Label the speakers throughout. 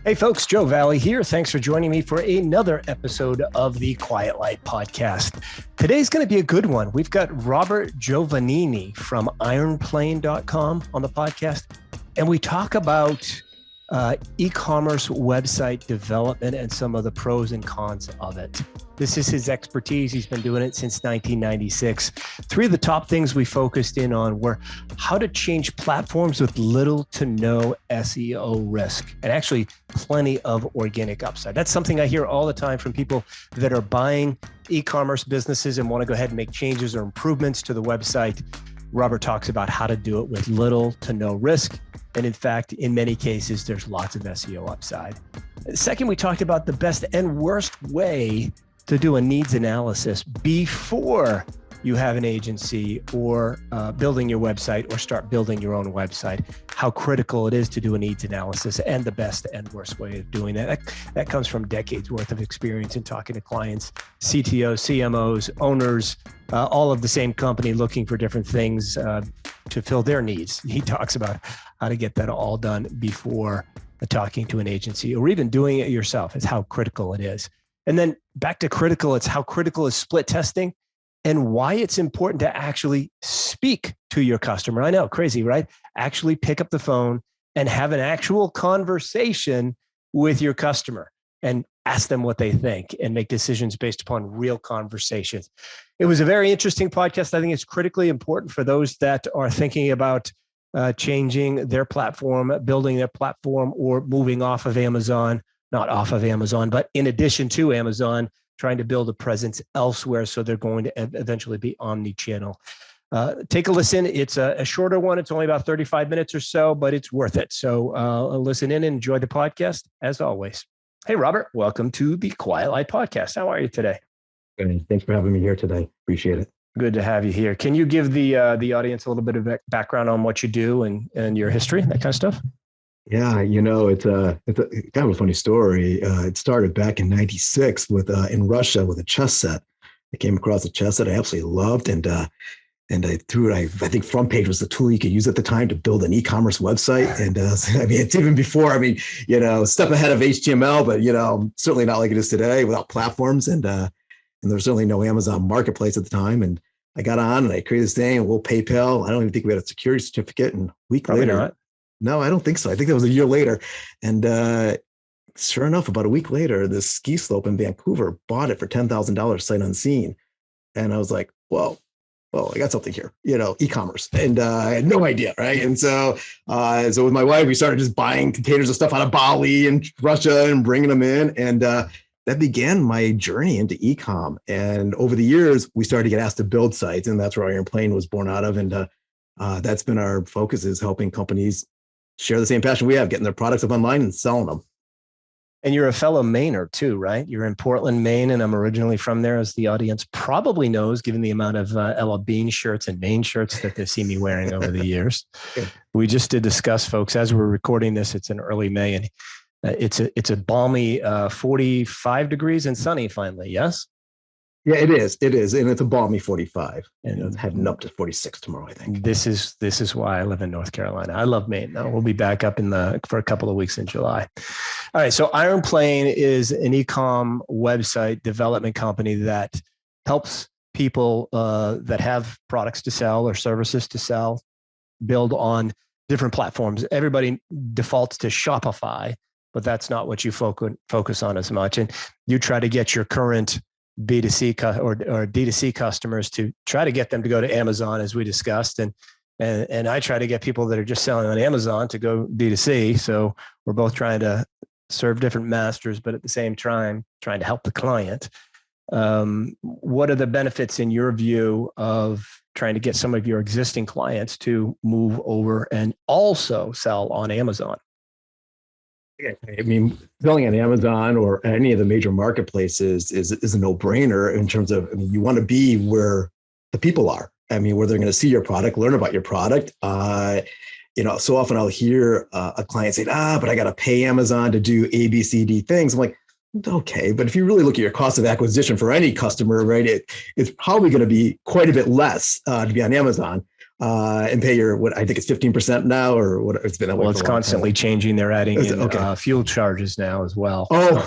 Speaker 1: Hey folks, Joe Valley here. Thanks for joining me for another episode of the Quiet Light Podcast. Today's going to be a good one. We've got Robert Giovannini from IronPlane.com on the podcast, and we talk about e-commerce website development and some of the pros and cons of it. This is his expertise. He's been doing it since 1996. Three of the top things we focused in on were how to change platforms with little to no SEO risk, and actually plenty of organic upside. That's something I hear all the time from people that are buying e-commerce businesses and want to go ahead and make changes or improvements to the website. Robert talks about how to do it with little to no risk. And in fact, in many cases, there's lots of SEO upside. Second, we talked about the best and worst way to do a needs analysis before you have an agency or building your website or start building your own website, how critical it is to do a needs analysis and the best and worst way of doing that. That comes from decades worth of experience in talking to clients, CTOs, CMOs, owners, all of the same company looking for different things to fill their needs. He talks about how to get that all done before talking to an agency or even doing it yourself. Is how critical it is. And then back to critical, it's how critical is split testing and why it's important to actually speak to your customer. I know, crazy, right? Actually pick up the phone and have an actual conversation with your customer and ask them what they think and make decisions based upon real conversations. It was a very interesting podcast. I think it's critically important for those that are thinking about changing their platform, building their platform, or moving off of Amazon. Not off of Amazon, but in addition to Amazon, trying to build a presence elsewhere. So they're going to eventually be omni-channel. Take a listen. It's a shorter one. It's only about 35 minutes or so, but it's worth it. So listen in and enjoy the podcast as always. Hey, Robert, welcome to the Quiet Light Podcast. How are you today?
Speaker 2: Good. Thanks for having me here today. Appreciate it.
Speaker 1: Good to have you here. Can you give the audience a little bit of background on what you do and your history, that kind of stuff?
Speaker 2: Yeah, it's a kind of a funny story. It started back in '96 with in Russia with a chess set. I came across a chess set I absolutely loved, and I threw it. I think Front Page was the tool you could use at the time to build an e-commerce website. And I mean, it's even before. I mean, step ahead of HTML, but certainly not like it is today without platforms. And there's certainly no Amazon Marketplace at the time. And I got on and I created this thing, and we'll PayPal. I don't even think we had a security certificate. And a week
Speaker 1: Probably
Speaker 2: later.
Speaker 1: Not.
Speaker 2: No, I don't think so. I think that was a year later. And sure enough, about a week later, this ski slope in Vancouver bought it for $10,000 sight unseen. And I was like, whoa, I got something here, e-commerce. And I had no idea, right? And so with my wife, we started just buying containers of stuff out of Bali and Russia and bringing them in. And that began my journey into e-com. And over the years, we started to get asked to build sites. And that's where IronPlane was born out of. And that's been our focus, is helping companies share the same passion we have, getting their products up online and selling them.
Speaker 1: And you're a fellow Mainer too, right? You're in Portland, Maine, and I'm originally from there, as the audience probably knows, given the amount of Ella Bean shirts and Maine shirts that they've seen me wearing over the years. We just did discuss, folks, as we're recording this, it's in early May, and it's a balmy 45 degrees and sunny finally, yes?
Speaker 2: Yeah, it is. It is. And it's a balmy 45 and it's heading up to 46 tomorrow, I think.
Speaker 1: This is why I live in North Carolina. I love Maine. Now we'll be back up for a couple of weeks in July. All right. So IronPlane is an e-com website development company that helps people that have products to sell or services to sell build on different platforms. Everybody defaults to Shopify, but that's not what you focus on as much. And you try to get your current B2C or D2C customers to try to get them to go to Amazon, as we discussed. And I try to get people that are just selling on Amazon to go D2C. So we're both trying to serve different masters, but at the same time, trying to help the client. What are the benefits in your view of trying to get some of your existing clients to move over and also sell on Amazon?
Speaker 2: I mean, selling on Amazon or any of the major marketplaces is a no-brainer in terms of, you want to be where the people are. I mean, where they're going to see your product, learn about your product. So often I'll hear a client say, but I got to pay Amazon to do A, B, C, D things. I'm like, okay, but if you really look at your cost of acquisition for any customer, right, it's probably going to be quite a bit less to be on Amazon. and pay your, what I think it's 15% now, or what it's been that way.
Speaker 1: Well,
Speaker 2: for
Speaker 1: it's
Speaker 2: a long
Speaker 1: constantly
Speaker 2: time.
Speaker 1: changing. They're adding in
Speaker 2: Okay.
Speaker 1: fuel charges now as well.
Speaker 2: Oh,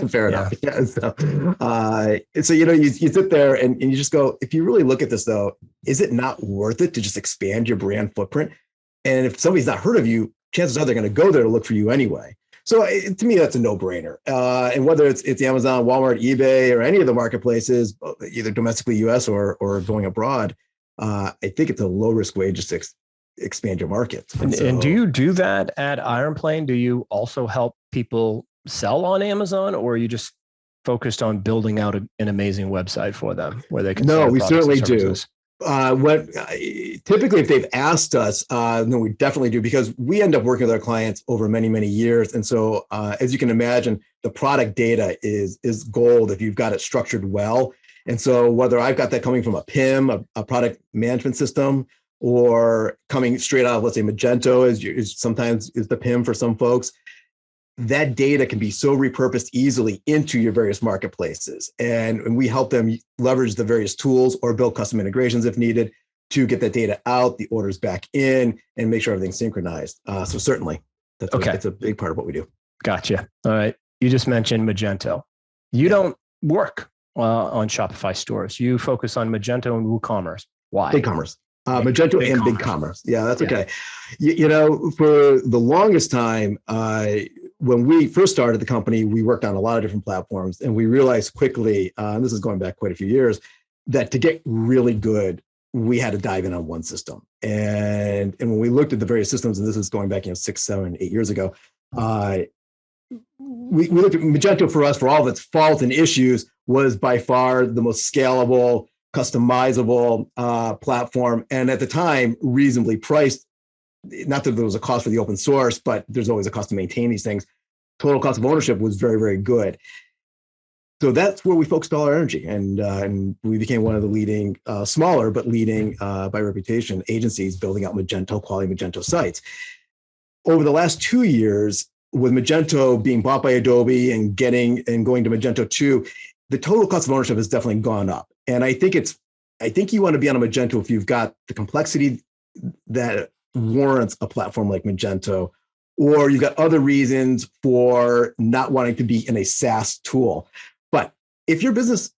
Speaker 2: fair
Speaker 1: Yeah.
Speaker 2: enough. Yeah. So you sit there and you just go, if you really look at this though, is it not worth it to just expand your brand footprint? And if somebody's not heard of you, chances are they're going to go there to look for you anyway. So to me, that's a no-brainer. And whether it's Amazon, Walmart, eBay, or any of the marketplaces, either domestically U.S. or going abroad, I think it's a low-risk way just to expand your market.
Speaker 1: And do you do that at IronPlane? Do you also help people sell on Amazon, or are you just focused on building out an amazing website for them where they can sell
Speaker 2: No,
Speaker 1: your
Speaker 2: we
Speaker 1: products and
Speaker 2: certainly do.
Speaker 1: services?
Speaker 2: Typically, if they've asked us, no, we definitely do, because we end up working with our clients over many, many years. And so, as you can imagine, the product data is gold if you've got it structured well. And so, whether I've got that coming from a PIM, a product management system, or coming straight out of, let's say, Magento is sometimes is the PIM for some folks, that data can be so repurposed easily into your various marketplaces. And we help them leverage the various tools or build custom integrations if needed to get that data out, the orders back in, and make sure everything's synchronized. So certainly, it's a big part of what we do.
Speaker 1: Gotcha. All right. You just mentioned Magento. You don't work on Shopify stores. You focus on Magento and WooCommerce. Why?
Speaker 2: BigCommerce. Magento and BigCommerce. Yeah, that's okay. For the longest time, when we first started the company, we worked on a lot of different platforms, and we realized quickly, and this is going back quite a few years, that to get really good, we had to dive in on one system. And when we looked at the various systems, and this is going back 6, 7, 8 years ago, we looked at Magento. For us, for all of its faults and issues, was by far the most scalable, customizable platform, and at the time, reasonably priced. Not that there was a cost for the open source, but there's always a cost to maintain these things. Total cost of ownership was very, very good. So that's where we focused all our energy, and we became one of the leading, smaller but leading by reputation agencies building out quality Magento sites. Over the last 2 years, with Magento being bought by Adobe and going to Magento 2, the total cost of ownership has definitely gone up. And I think you want to be on a Magento if you've got the complexity that warrants a platform like Magento, or you've got other reasons for not wanting to be in a SaaS tool. But if your business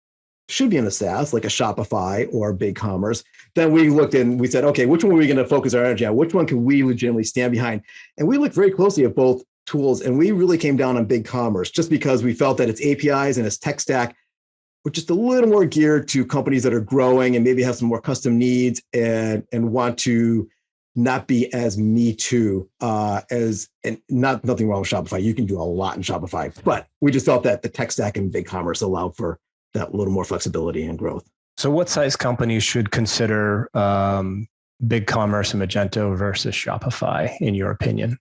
Speaker 2: should be in a SaaS, like a Shopify or BigCommerce, then we looked and we said, okay, which one are we going to focus our energy on? Which one can we legitimately stand behind? And we looked very closely at both tools, and we really came down on BigCommerce just because we felt that its APIs and its tech stack were just a little more geared to companies that are growing and maybe have some more custom needs and want to not be as me too and nothing wrong with Shopify. You can do a lot in Shopify, but we just felt that the tech stack in BigCommerce allowed for that little more flexibility and growth.
Speaker 1: So what size companies should consider BigCommerce and Magento versus Shopify, in your opinion?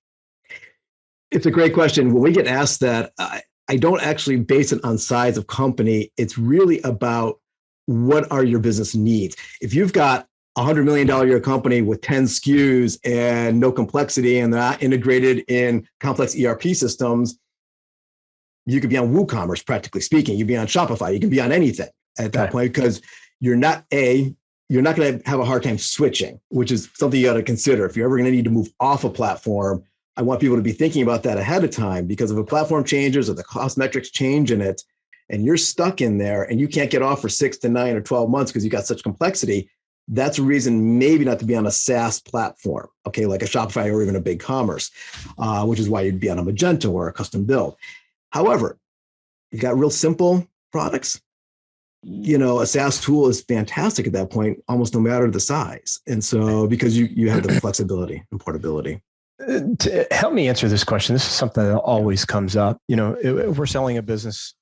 Speaker 2: It's a great question. When we get asked that, I don't actually base it on size of company. It's really about what are your business needs. If you've got $100 million a year company with 10 SKUs and no complexity, and they're not integrated in complex ERP systems, you could be on WooCommerce, practically speaking. You'd be on Shopify. You can be on anything at that point, because you're not going to have a hard time switching, which is something you got to consider. If you're ever going to need to move off a platform, I want people to be thinking about that ahead of time, because if a platform changes or the cost metrics change in it, and you're stuck in there and you can't get off for 6 to 9 or 12 months because you got such complexity, that's a reason maybe not to be on a SaaS platform, okay, like a Shopify or even a BigCommerce, which is why you'd be on a Magento or a custom build. However, you've got real simple products. A SaaS tool is fantastic at that point, almost no matter the size. And so, because you have the flexibility and portability.
Speaker 1: To help me answer this question, this is something that always comes up. If we're selling a business,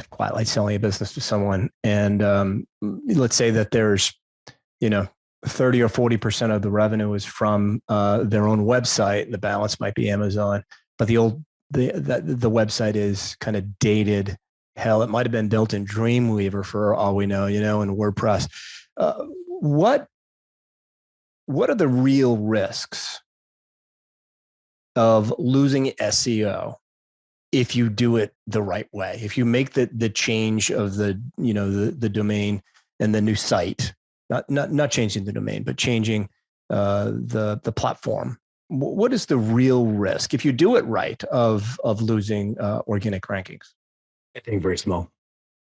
Speaker 1: quite like selling a business to someone, and let's say that there's 30 or 40% of the revenue is from their own website, and the balance might be Amazon, but the website is kind of dated. Hell, it might have been built in Dreamweaver for all we know, and WordPress. What are the real risks of losing SEO if you do it the right way? If you make the change of the domain and the new site Not changing the domain, but changing the platform. What is the real risk if you do it right of losing organic rankings?
Speaker 2: I think very small.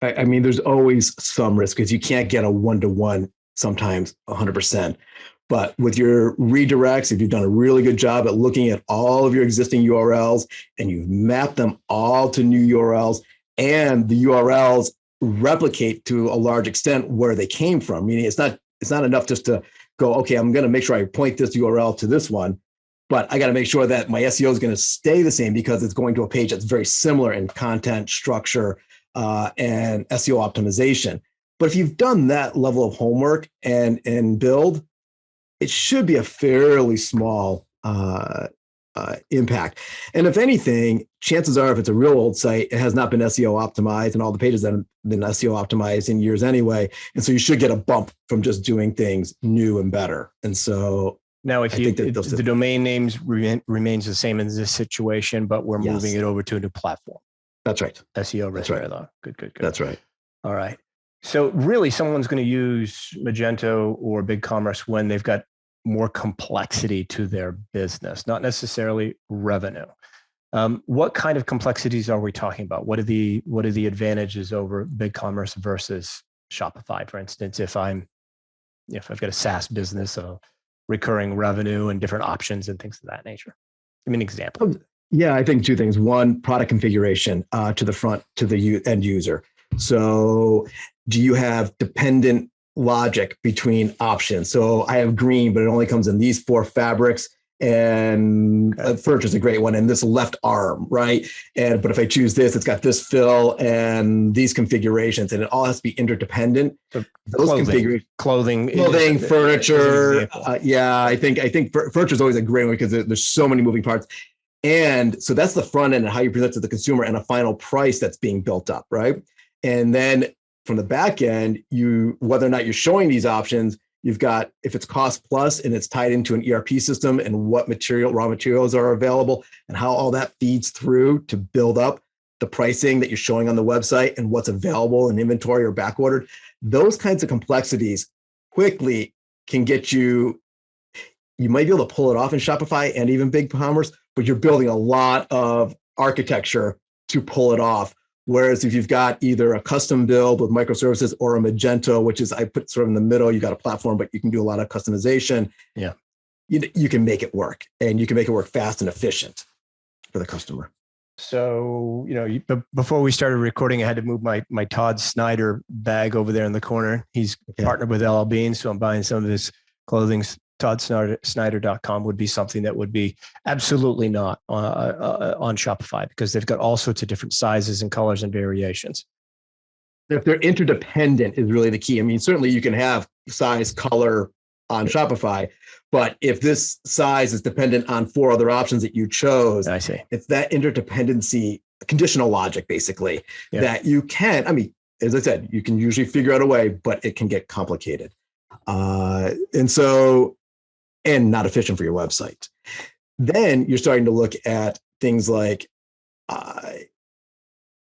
Speaker 2: I mean, there's always some risk because you can't get a one-to-one, sometimes 100%. But with your redirects, if you've done a really good job at looking at all of your existing URLs and you've mapped them all to new URLs, and the URLs replicate to a large extent where they came from, meaning it's not enough just to go, okay, I'm going to make sure I point this URL to this one, but I got to make sure that my SEO is going to stay the same because it's going to a page that's very similar in content, structure, and SEO optimization. But if you've done that level of homework and build, it should be a fairly small impact. And if anything, chances are, if it's a real old site, it has not been SEO optimized, and all the pages that have been SEO optimized in years anyway. And so you should get a bump from just doing things new and better. And so
Speaker 1: now, if the domain names remains the same in this situation, but we're moving it over to a new platform.
Speaker 2: That's right.
Speaker 1: SEO risk.
Speaker 2: That's right.
Speaker 1: Though. Good.
Speaker 2: That's right.
Speaker 1: All right. So really, someone's going to use Magento or BigCommerce when they've got more complexity to their business, not necessarily revenue. What kind of complexities are we talking about? What are the advantages over BigCommerce versus Shopify, for instance? If I've got a SaaS business, of recurring revenue and different options and things of that nature. Give me an example.
Speaker 2: Yeah, I think two things. One, product configuration to the front to the end user. So do you have dependent logic between options? So I have green, but it only comes in these 4 fabrics, and furniture is a great one, and this left arm, right? But if I choose this, it's got this fill and these configurations, and it all has to be interdependent.
Speaker 1: So those clothing,
Speaker 2: furniture. I think furniture is always a great one because there's so many moving parts. And so that's the front end and how you present to the consumer and a final price that's being built up, right? And then from the back end, whether or not you're showing these options, you've got, if it's cost plus and it's tied into an ERP system and what raw materials are available and how all that feeds through to build up the pricing that you're showing on the website and what's available in inventory or back ordered. Those kinds of complexities quickly can get you might be able to pull it off in Shopify and even BigCommerce, but you're building a lot of architecture to pull it off. Whereas if you've got either a custom build with microservices or a Magento, which is I put sort of in the middle, you got a platform, but you can do a lot of customization.
Speaker 1: Yeah,
Speaker 2: you can make it work, and you can make it work fast and efficient for the customer.
Speaker 1: So, before we started recording, I had to move my Todd Snyder bag over there in the corner. He's partnered with LL Bean, so I'm buying some of his clothing. ToddSnyder.com would be something that would be absolutely not on Shopify because they've got all sorts of different sizes and colors and variations.
Speaker 2: If they're interdependent is really the key. I mean, certainly you can have size, color on Shopify, but if this size is dependent on 4 other options that you chose,
Speaker 1: I see.
Speaker 2: It's that interdependency, conditional logic, basically, that you can, I mean, as I said, you can usually figure out a way, but it can get complicated. And not efficient for your website. Then you're starting to look at things like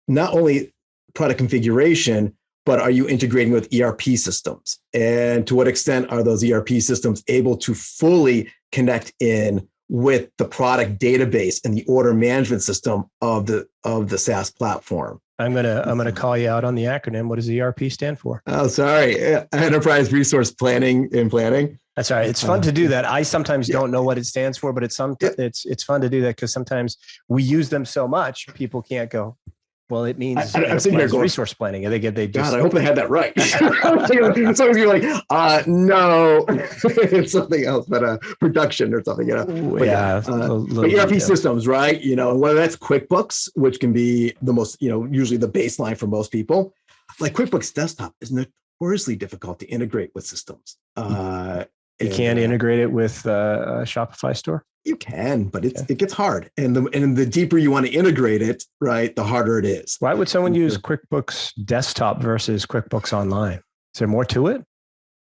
Speaker 2: not only product configuration, but are you integrating with ERP systems? And to what extent are those ERP systems able to fully connect in with the product database and the order management system of the SaaS platform?
Speaker 1: I'm gonna call you out on the acronym. What does ERP stand for?
Speaker 2: Oh, sorry, Enterprise Resource Planning and Planning.
Speaker 1: That's all right. It's fun to do that. I sometimes don't know what it stands for, but it's fun to do that because sometimes we use them so much, people can't go, well, it means resource planning. They just,
Speaker 2: God, I hope I had that right. So you're like, no, it's something else, but production or something. But ERP systems, right? Whether that's QuickBooks, which can be the most, usually the baseline for most people. Like QuickBooks Desktop is notoriously difficult to integrate with systems.
Speaker 1: You can't integrate it with a Shopify store?
Speaker 2: You can, but it gets hard. And the deeper you want to integrate it, right, the harder it is.
Speaker 1: Why would someone use QuickBooks Desktop versus QuickBooks Online? Is there more to it?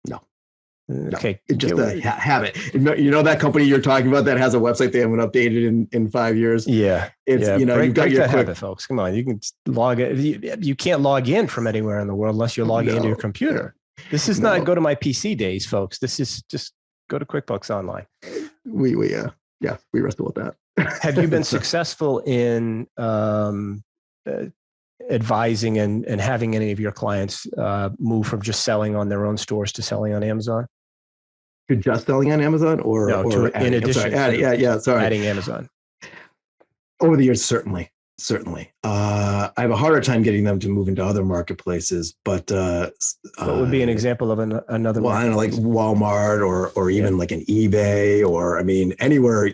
Speaker 2: No.
Speaker 1: Okay.
Speaker 2: It's just a habit. That company you're talking about that has a website they haven't updated in 5 years?
Speaker 1: Yeah.
Speaker 2: You've got your
Speaker 1: habit, folks. Come on. You can log in. You can't log in from anywhere in the world unless you're logging into your computer. This is not go to my PC days, folks. This is just go to QuickBooks Online.
Speaker 2: We wrestle with that.
Speaker 1: Have you been successful in advising and having any of your clients move from just selling on their own stores to selling on Amazon?
Speaker 2: To just selling on Amazon, or
Speaker 1: no,
Speaker 2: or
Speaker 1: in addition, adding Amazon.
Speaker 2: Over the years, certainly. I have a harder time getting them to move into other marketplaces, but
Speaker 1: what would be an example of another?
Speaker 2: Well, I don't know, like Walmart or even like an eBay, or I mean, anywhere,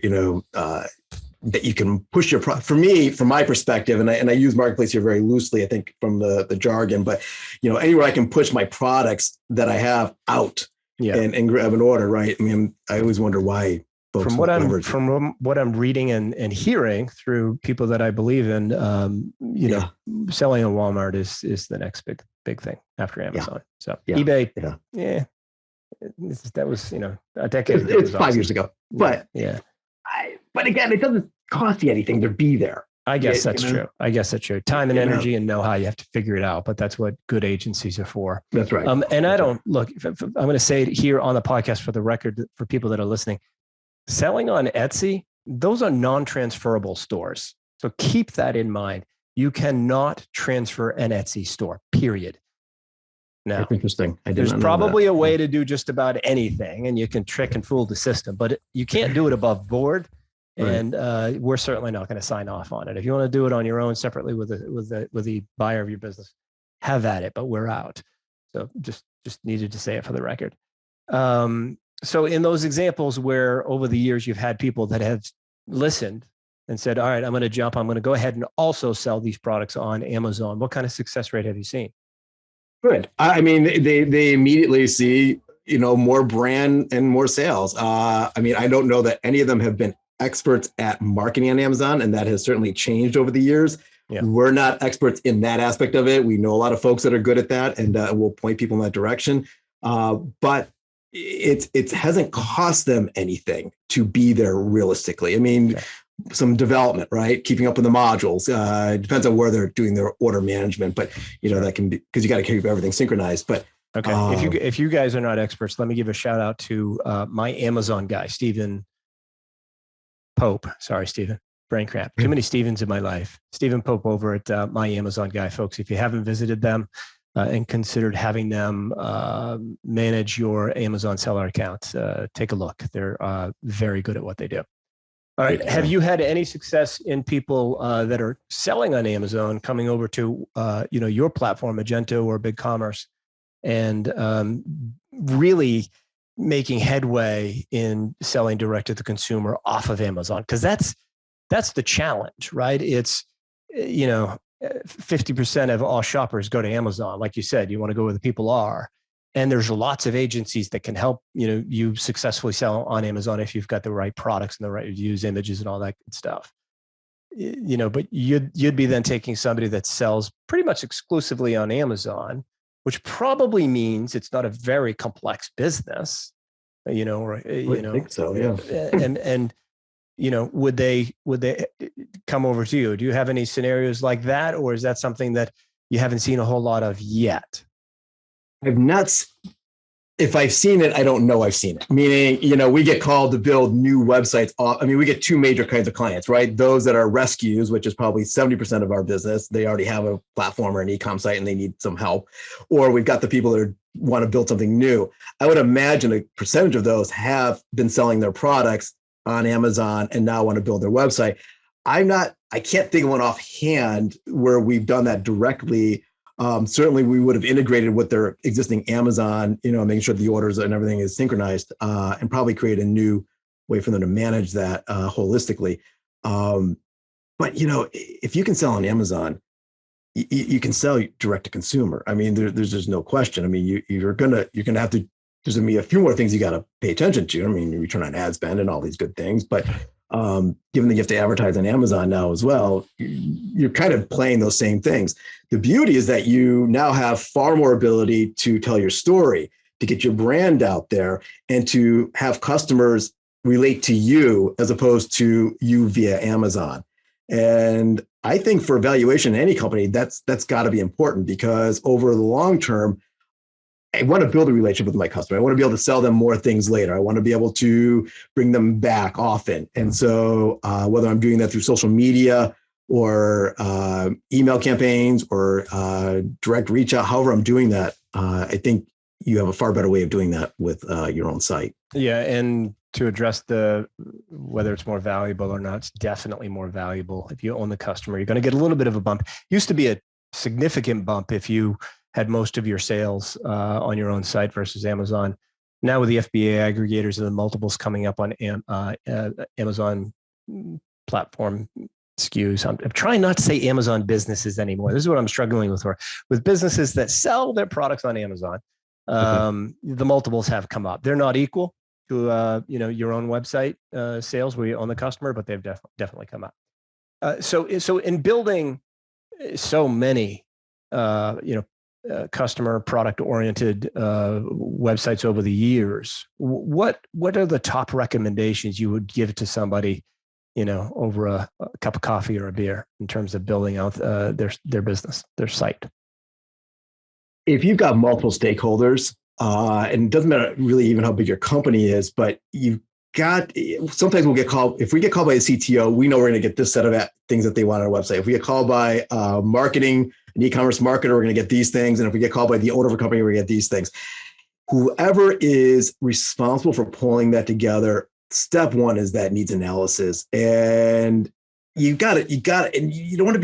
Speaker 2: that you can push your product. For me, from my perspective, and I use marketplace here very loosely, I think from the jargon, but anywhere I can push my products that I have out and grab an order, right? I mean, I always wonder why. From what
Speaker 1: I'm reading and hearing through people that I believe in, selling on Walmart is the next big thing after Amazon. So eBay, that was a decade ago.
Speaker 2: It's 5 years ago, but but again, it doesn't cost you anything to be there.
Speaker 1: I guess that's true. Time and energy and know-how, you have to figure it out, but that's what good agencies are for.
Speaker 2: That's right.
Speaker 1: And I don't look. I'm going to say it here on the podcast for the record for people that are listening. Selling on Etsy, those are non-transferable stores. So keep that in mind. You cannot transfer an Etsy store, period. Now,
Speaker 2: that's interesting.
Speaker 1: There's probably a way to do just about anything, and you can trick and fool the system, but you can't do it above board. Right. And we're certainly not going to sign off on it. If you want to do it on your own separately with the buyer of your business, have at it, but we're out. So just needed to say it for the record. So in those examples where over the years you've had people that have listened and said, all right, I'm going to go ahead and also sell these products on Amazon. What kind of success rate have you seen?
Speaker 2: Good. I mean, they immediately see, more brand and more sales. I mean, I don't know that any of them have been experts at marketing on Amazon, and that has certainly changed over the years. Yeah. We're not experts in that aspect of it. We know a lot of folks that are good at that, and we'll point people in that direction. But it hasn't cost them anything to be there realistically. I mean, some development, right? Keeping up with the modules. It depends on where they're doing their order management, but that can be because you got to keep everything synchronized. But
Speaker 1: okay, if you guys are not experts, let me give a shout out to my Amazon guy, Stephen Pope. Sorry, Stephen. Brain cramp. Too many Stevens in my life. Stephen Pope over at my Amazon guy, folks. If you haven't visited them, and considered having them manage your Amazon seller account, take a look. They're very good at what they do. All right. Have you had any success in people that are selling on Amazon coming over to your platform, Magento or BigCommerce, and really making headway in selling direct to the consumer off of Amazon? Because that's the challenge, right? It's 50% of all shoppers go to Amazon. Like you said, you want to go where the people are. And there's lots of agencies that can help, you successfully sell on Amazon if you've got the right products and the right reviews, images, and all that good stuff. But you'd be then taking somebody that sells pretty much exclusively on Amazon, which probably means it's not a very complex business, I think so, yeah. And would they come over to you? Do you have any scenarios like that, or is that something that you haven't seen a whole lot of yet?
Speaker 2: I've not. If I've seen it, I don't know I've seen it. Meaning, we get called to build new websites. We get two major kinds of clients, right? Those that are rescues, which is probably 70% of our business. They already have a platform or an e-com site and they need some help. Or we've got the people that want to build something new. I would imagine a percentage of those have been selling their products on Amazon and now want to build their website. I can't think of one offhand where we've done that directly. Certainly we would have integrated with their existing Amazon, making sure the orders and everything is synchronized, and probably create a new way for them to manage that holistically. But if you can sell on Amazon, you can sell direct to consumer. There's just no question. You're gonna have to. There's gonna be a few more things you got to pay attention to. Return on ad spend and all these good things, but given that you have to advertise on Amazon now as well, you're kind of playing those same things. The beauty is that you now have far more ability to tell your story, to get your brand out there, and to have customers relate to you as opposed to you via Amazon. And I think for valuation in any company, that's got to be important, because over the long term, I want to build a relationship with my customer. I want to be able to sell them more things later. I want to be able to bring them back often. And so whether I'm doing that through social media or email campaigns or direct reach out, however I'm doing that, I think you have a far better way of doing that with your own site.
Speaker 1: Yeah. And to address whether it's more valuable or not, it's definitely more valuable. If you own the customer, you're going to get a little bit of a bump. Used to be a significant bump if you had most of your sales on your own site versus Amazon. Now with the FBA aggregators and the multiples coming up on Amazon platform SKUs, I'm trying not to say Amazon businesses anymore. This is what I'm struggling with businesses that sell their products on Amazon. The multiples have come up. They're not equal to your own website sales where you own the customer, but they've definitely come up. So in building so many customer product oriented websites over the years, what are the top recommendations you would give to somebody, over a cup of coffee or a beer in terms of building out their business, their site?
Speaker 2: If you've got multiple stakeholders, and it doesn't matter really even how big your company is, but sometimes we'll get called, if we get called by a CTO, we know we're going to get this set of things that they want on our website. If we get called by marketing, an e-commerce marketer, we're going to get these things. And if we get called by the owner of a company, we're going to get these things. Whoever is responsible for pulling that together, step one is that needs analysis. And you got it. And you don't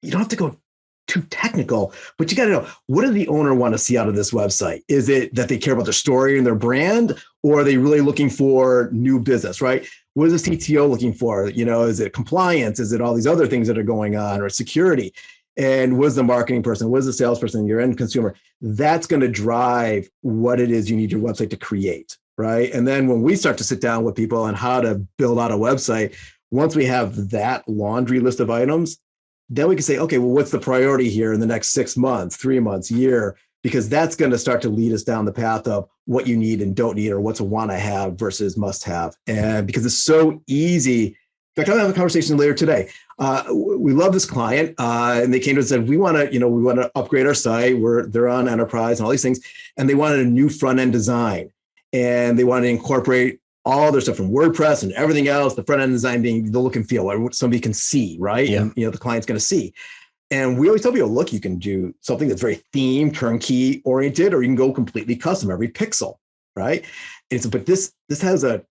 Speaker 2: have to go too technical, but you got to know, what does the owner want to see out of this website? Is it that they care about their story and their brand, or are they really looking for new business, right? What is the CTO looking for? Is it compliance? Is it all these other things that are going on, or security? And what is the marketing person? What is the salesperson, your end consumer? That's going to drive what it is you need your website to create, right? And then when we start to sit down with people on how to build out a website, once we have that laundry list of items, then we can say, okay, well, what's the priority here in the next 6 months, 3 months, year? Because that's going to start to lead us down the path of what you need and don't need, or what's a want to have versus must have. And because it's so easy. In fact, I'll have a conversation later today. We love this client, and they came to us and said, we want to upgrade our site. They're on enterprise and all these things, and they wanted a new front end design, and they wanted to incorporate all their stuff from WordPress and everything else, the front end design being the look and feel, what somebody can see, right? Yeah. And the client's going to see. And we always tell people, look, you can do something that's very theme, turnkey oriented, or you can go completely custom, every pixel, right? And so, but this has a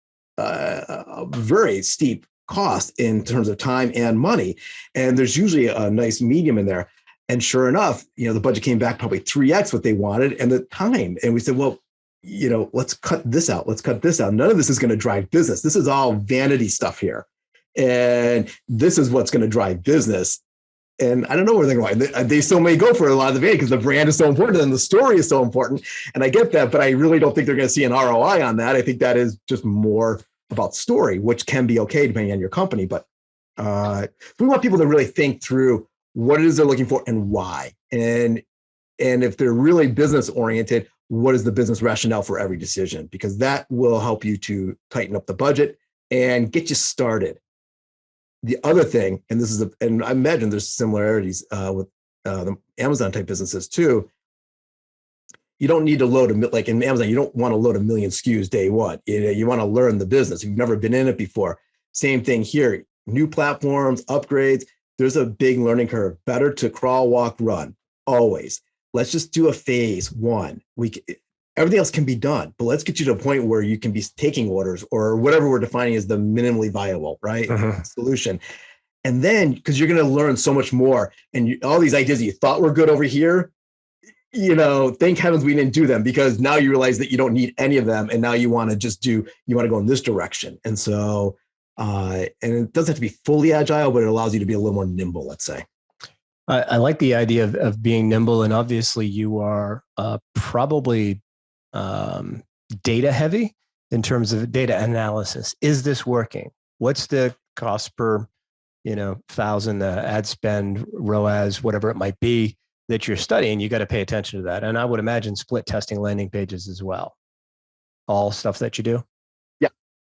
Speaker 2: very steep cost in terms of time and money. And there's usually a nice medium in there. And sure enough, the budget came back probably 3x what they wanted and the time. And we said, well, let's cut this out. Let's cut this out. None of this is going to drive business. This is all vanity stuff here. And this is what's going to drive business. And I don't know where they're going. They still may go for a lot of the vanity because the brand is so important and the story is so important. And I get that, but I really don't think they're going to see an ROI on that. I think that is just more about story, which can be okay depending on your company. But we want people to really think through what it is they're looking for and why. And if they're really business oriented, what is the business rationale for every decision? Because that will help you to tighten up the budget and get you started. The other thing, and I imagine there's similarities with the Amazon type businesses too. You don't need to like in Amazon, you don't want to load a million SKUs day one. You want to learn the business. You've never been in it before. Same thing here. New platforms, upgrades. There's a big learning curve. Better to crawl, walk, run. Always. Let's just do a phase one. Everything else can be done, but let's get you to a point where you can be taking orders or whatever we're defining as the minimally viable, right? Solution. And then, because you're going to learn so much more, and all these ideas that you thought were good over here, thank heavens we didn't do them, because now you realize that you don't need any of them, and now you want to go in this direction. And so, and it doesn't have to be fully agile, but it allows you to be a little more nimble, let's say.
Speaker 1: I like the idea of being nimble, and obviously you are probably data heavy in terms of data analysis. Is this working? What's the cost per, thousand, ad spend, ROAS, whatever it might be that you're studying? You got to pay attention to that. And I would imagine split testing landing pages as well. All stuff that you do.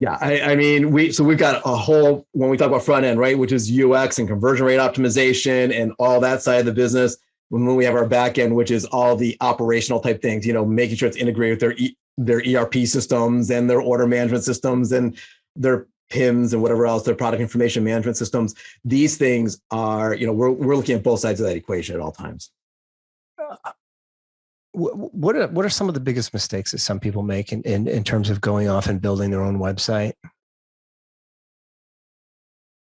Speaker 2: Yeah. I mean, we've got a whole, when we talk about front end, right, which is UX and conversion rate optimization and all that side of the business, when we have our back end, which is all the operational type things, making sure it's integrated with their ERP systems and their order management systems and their PIMS and whatever else, their product information management systems. These things are, we're looking at both sides of that equation at all times.
Speaker 1: What are some of the biggest mistakes that some people make in terms of going off and building their own website?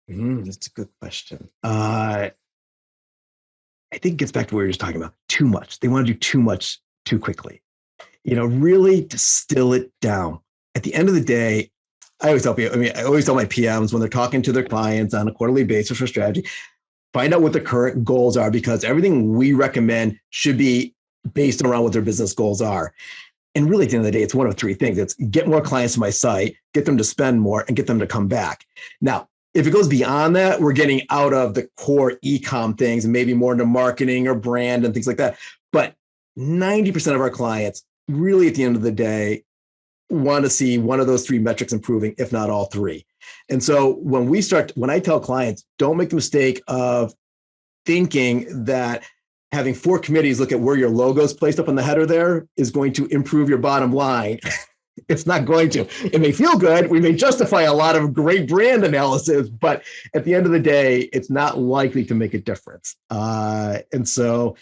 Speaker 2: That's a good question. I think it gets back to what we were just talking about. Too much. They want to do too much too quickly. Really distill it down. At the end of the day, I always tell my PMs when they're talking to their clients on a quarterly basis for strategy, find out what the current goals are, because everything we recommend should be based around what their business goals are. And really, at the end of the day, it's one of three things. It's get more clients to my site, get them to spend more, and get them to come back. Now, if it goes beyond that, we're getting out of the core e-com things and maybe more into marketing or brand and things like that. But 90% of our clients really, at the end of the day, want to see one of those three metrics improving, if not all three. And so when I tell clients, don't make the mistake of thinking that having 4 committees look at where your logo is placed up on the header there is going to improve your bottom line. It's not going to. It may feel good. We may justify a lot of great brand analysis, but at the end of the day, it's not likely to make a difference. And so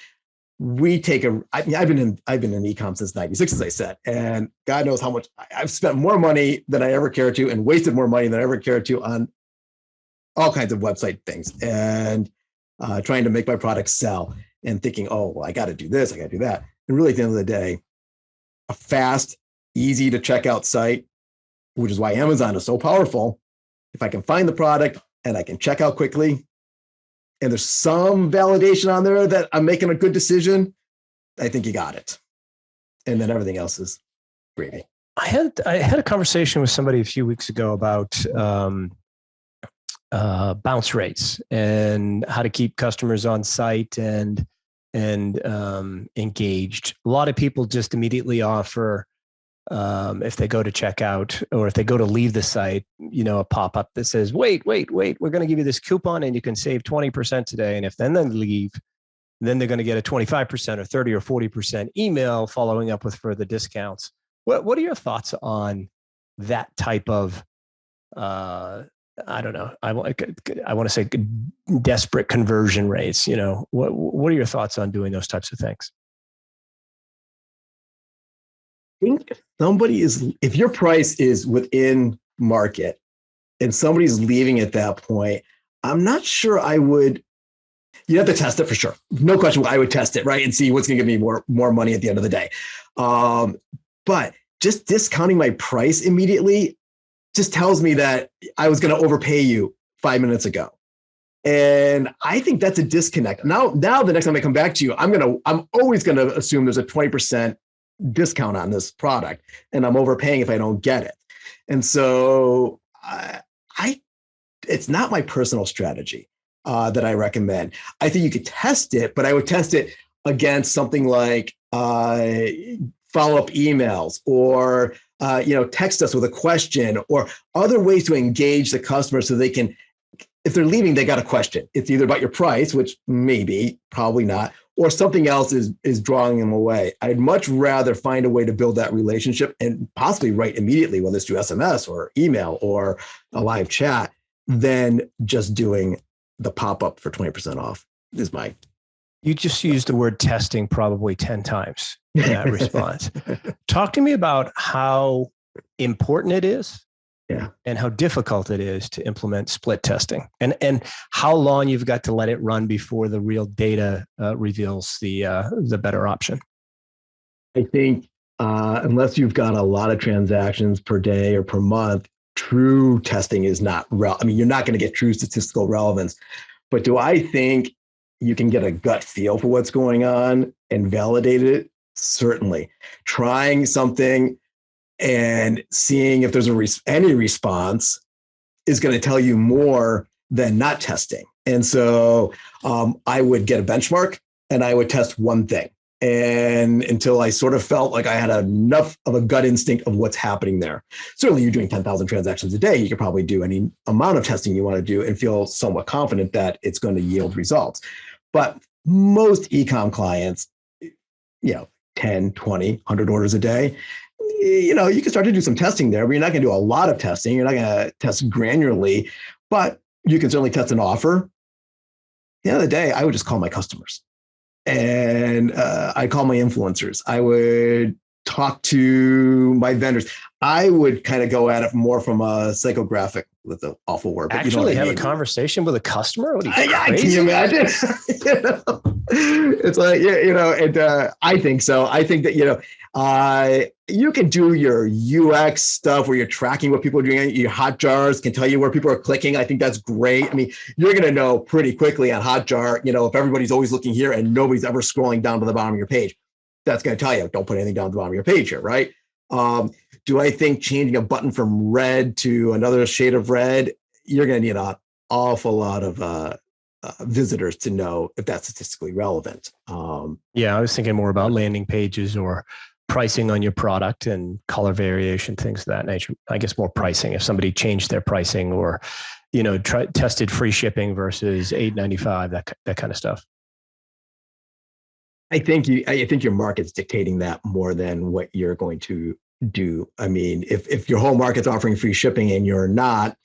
Speaker 2: we take I've been in e-com since 96, as I said, and God knows how much I've spent more money than I ever cared to and wasted more money than I ever cared to on all kinds of website things and trying to make my products sell and thinking, oh, well, I got to do this, I got to do that. And really, at the end of the day, a fast, easy to check out site, which is why Amazon is so powerful. If I can find the product and I can check out quickly, and there's some validation on there that I'm making a good decision, I think you got it. And then everything else is gravy.
Speaker 1: I had a conversation with somebody a few weeks ago about bounce rates and how to keep customers on site and engaged. A lot of people just immediately offer, if they go to check out or if they go to leave the site, a pop-up that says, wait, we're going to give you this coupon and you can save 20% today. And if then they leave, then they're going to get a 25% or 30 or 40% email following up with further discounts. What are your thoughts on that type of, I don't know, I want to say desperate conversion rates? What are your thoughts on doing those types of things?
Speaker 2: I think if your price is within market and somebody's leaving at that point, I'm not sure I would. You have to test it for sure. No question. I would test it, right? And see what's going to give me more money at the end of the day. But just discounting my price immediately just tells me that I was going to overpay you 5 minutes ago. And I think that's a disconnect. Now the next time I come back to you, I'm always going to assume there's a 20% discount on this product and I'm overpaying if I don't get it. And so it's not my personal strategy that I recommend. I think you could test it, but I would test it against something like follow-up emails or text us with a question or other ways to engage the customer so they can, if they're leaving, they got a question. It's either about your price, which maybe, probably not, or something else is drawing them away. I'd much rather find a way to build that relationship and possibly write immediately, whether it's through SMS or email or a live chat, than just doing the pop-up for 20% off is my.
Speaker 1: You just used the word testing probably 10 times in that response. Talk to me about how important it is.
Speaker 2: Yeah.
Speaker 1: And how difficult it is to implement split testing and how long you've got to let it run before the real data reveals the better option.
Speaker 2: I think unless you've got a lot of transactions per day or per month, true testing is not you're not going to get true statistical relevance. But do I think you can get a gut feel for what's going on and validate it? Certainly. Trying something and seeing if there's any response is going to tell you more than not testing. And so I would get a benchmark and I would test one thing. And until I sort of felt like I had enough of a gut instinct of what's happening there. Certainly you're doing 10,000 transactions a day. You could probably do any amount of testing you want to do and feel somewhat confident that it's going to yield results. But most e-com clients, 10, 20, 100 orders a day, you can start to do some testing there, but you're not going to do a lot of testing. You're not going to test granularly, but you can certainly test an offer. At the end of the day, I would just call my customers, and I'd call my influencers. I would talk to my vendors. I would kind of go at it more from a psychographic, with an awful word. But
Speaker 1: actually have a conversation with a customer? What are you, crazy?
Speaker 2: Can you imagine? It's like, and I think so. I think that, you can do your UX stuff where you're tracking what people are doing. Your hot jars can tell you where people are clicking. I think that's great. I mean, you're going to know pretty quickly on Hotjar, if everybody's always looking here and nobody's ever scrolling down to the bottom of your page, that's going to tell you, don't put anything down to the bottom of your page here, right? Do I think changing a button from red to another shade of red, you're going to need an awful lot of visitors to know if that's statistically relevant.
Speaker 1: I was thinking more about landing pages or pricing on your product and color variation, things of that nature. I guess more pricing. If somebody changed their pricing or, tested free shipping versus $8.95, that kind of stuff.
Speaker 2: I think your market's dictating that more than what you're going to do. I mean, if your whole market's offering free shipping and you're not,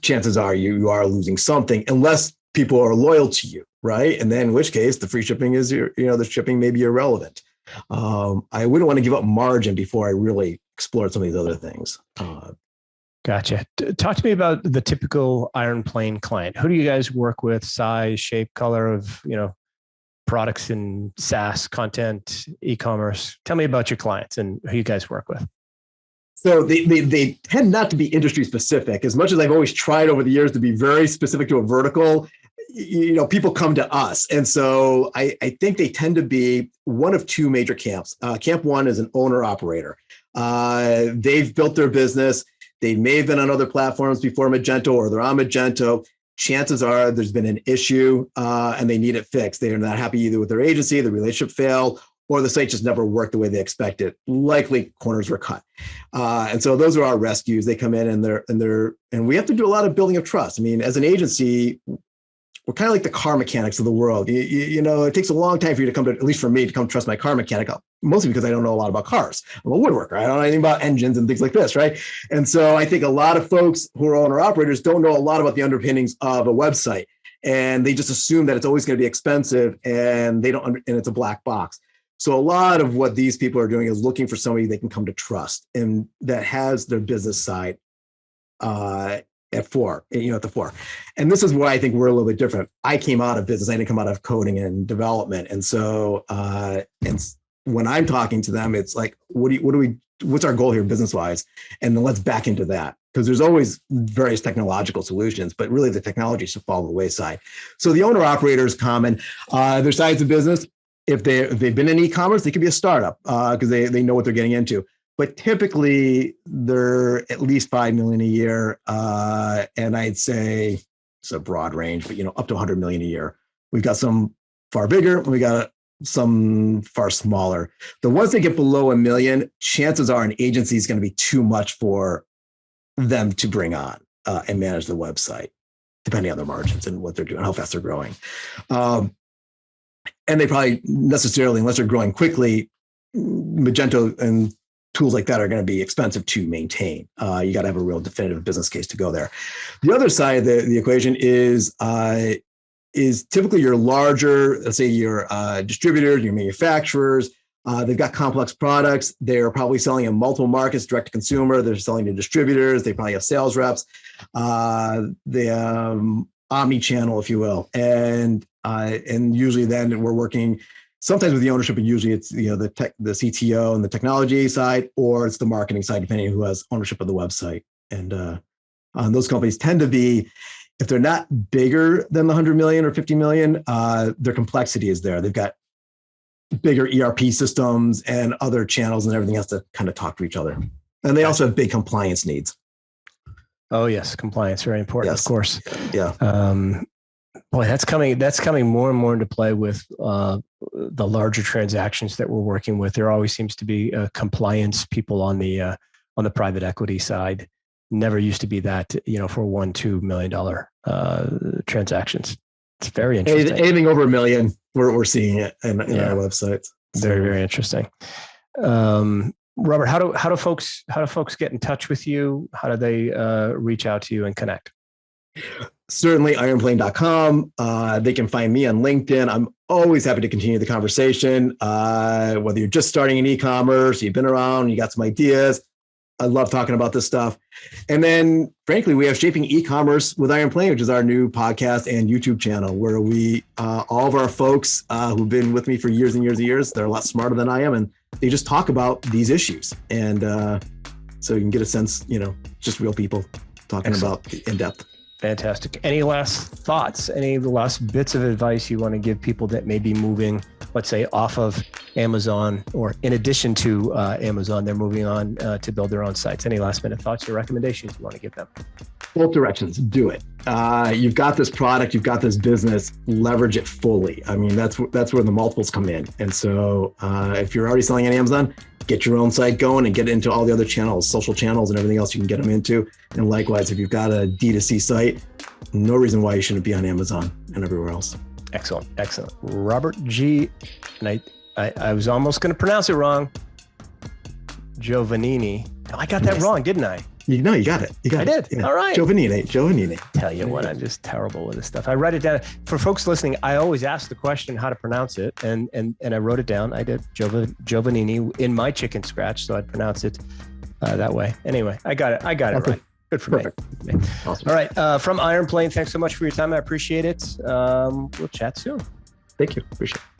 Speaker 2: chances are you are losing something, unless people are loyal to you, right? And then in which case the free shipping is the shipping may be irrelevant. I wouldn't want to give up margin before I really explored some of these other things.
Speaker 1: Gotcha. Talk to me about the typical IronPlane client. Who do you guys work with? Size, shape, color of, products in SaaS, content, e-commerce. Tell me about your clients and who you guys work with.
Speaker 2: So they tend not to be industry specific. As much as I've always tried over the years to be very specific to a vertical, people come to us. And so I think they tend to be one of two major camps. Camp one is an owner operator. They've built their business. They may have been on other platforms before Magento, or they're on Magento. Chances are there's been an issue and they need it fixed. They're not happy either with their agency, the relationship failed, or the site just never worked the way they expected. Likely corners were cut. And so those are our rescues. They come in and we have to do a lot of building of trust. I mean, as an agency, we're kind of like the car mechanics of the world. It takes a long time for you to come to, at least for me, to come trust my car mechanic, mostly because I don't know a lot about cars. I'm a woodworker. I don't know anything about engines and things like this, right? And so I think a lot of folks who are owner operators don't know a lot about the underpinnings of a website. And they just assume that it's always going to be expensive and and it's a black box. So a lot of what these people are doing is looking for somebody they can come to trust and that has their business side at the fore. And this is why I think we're a little bit different. I came out of business. I didn't come out of coding and development. And so, when I'm talking to them, it's like, what's our goal here business wise? And then let's back into that, because there's always various technological solutions, but really the technology should fall to the wayside. So the owner operator is common. Their size of business, if they've been in e-commerce, they could be a startup because they know what they're getting into. But typically they're at least 5 million a year. And I'd say it's a broad range, but up to 100 million a year. We've got some far bigger, we got some far smaller. The ones that get below 1 million, chances are an agency is going to be too much for them to bring on and manage the website, depending on their margins and what they're doing, how fast they're growing. And they probably necessarily, unless they're growing quickly, Magento and tools like that are going to be expensive to maintain. You got to have a real definitive business case to go there. The other side of the equation is typically your larger, let's say your distributors, your manufacturers. They've got complex products. They're probably selling in multiple markets, direct to consumer. They're selling to distributors. They probably have sales reps. The omni-channel, if you will, and usually then we're working sometimes with the ownership, and usually it's the CTO and the technology side, or it's the marketing side, depending on who has ownership of the website. And those companies tend to be, if they're not bigger than the 100 million or 50 million, their complexity is there. They've got bigger ERP systems and other channels, and everything has to kind of talk to each other. And they also have big compliance needs.
Speaker 1: Oh yes, compliance, very important, yes. Of course.
Speaker 2: Yeah.
Speaker 1: Boy, that's coming more and more into play with the larger transactions that we're working with. There always seems to be compliance people on the private equity side. Never used to be that, for $1-2 million transactions. It's very interesting.
Speaker 2: Anything over 1 million, we're seeing it in our websites.
Speaker 1: Very, very interesting. Robert, how do folks get in touch with you? How do they reach out to you and connect?
Speaker 2: Certainly IronPlane.com. They can find me on LinkedIn. I'm always happy to continue the conversation. Whether you're just starting in e-commerce, you've been around, you got some ideas. I love talking about this stuff. And then frankly, we have Shaping E-commerce with IronPlane, which is our new podcast and YouTube channel where we, all of our folks who've been with me for years and years and years, they're a lot smarter than I am. And they just talk about these issues. And so you can get a sense, just real people talking about in depth.
Speaker 1: Fantastic. Any last thoughts? Any last bits of advice you want to give people that may be moving, let's say, off of Amazon, or in addition to Amazon, they're moving on to build their own sites? Any last minute thoughts or recommendations you want to give them?
Speaker 2: Both directions. Do it. You've got this product, you've got this business, leverage it fully. I mean, that's where the multiples come in. And so if you're already selling on Amazon, get your own site going and get into all the other channels, social channels and everything else you can get them into. And likewise, if you've got a D2C site, no reason why you shouldn't be on Amazon and everywhere else.
Speaker 1: Excellent. Excellent. Robert G. And I was almost going to pronounce it wrong. Giovannini. I got that wrong, didn't I?
Speaker 2: You got it. I
Speaker 1: did. Yeah. All right.
Speaker 2: Giovannini.
Speaker 1: Tell you what, I'm just terrible with this stuff. I write it down. For folks listening, I always ask the question how to pronounce it, and I wrote it down. I did Giovannini in my chicken scratch, so I'd pronounce it that way. Anyway, I got it right. Good for
Speaker 2: Perfect.
Speaker 1: me. Awesome. All right. From IronPlane, thanks so much for your time. I appreciate it. We'll chat soon.
Speaker 2: Thank you. Appreciate it.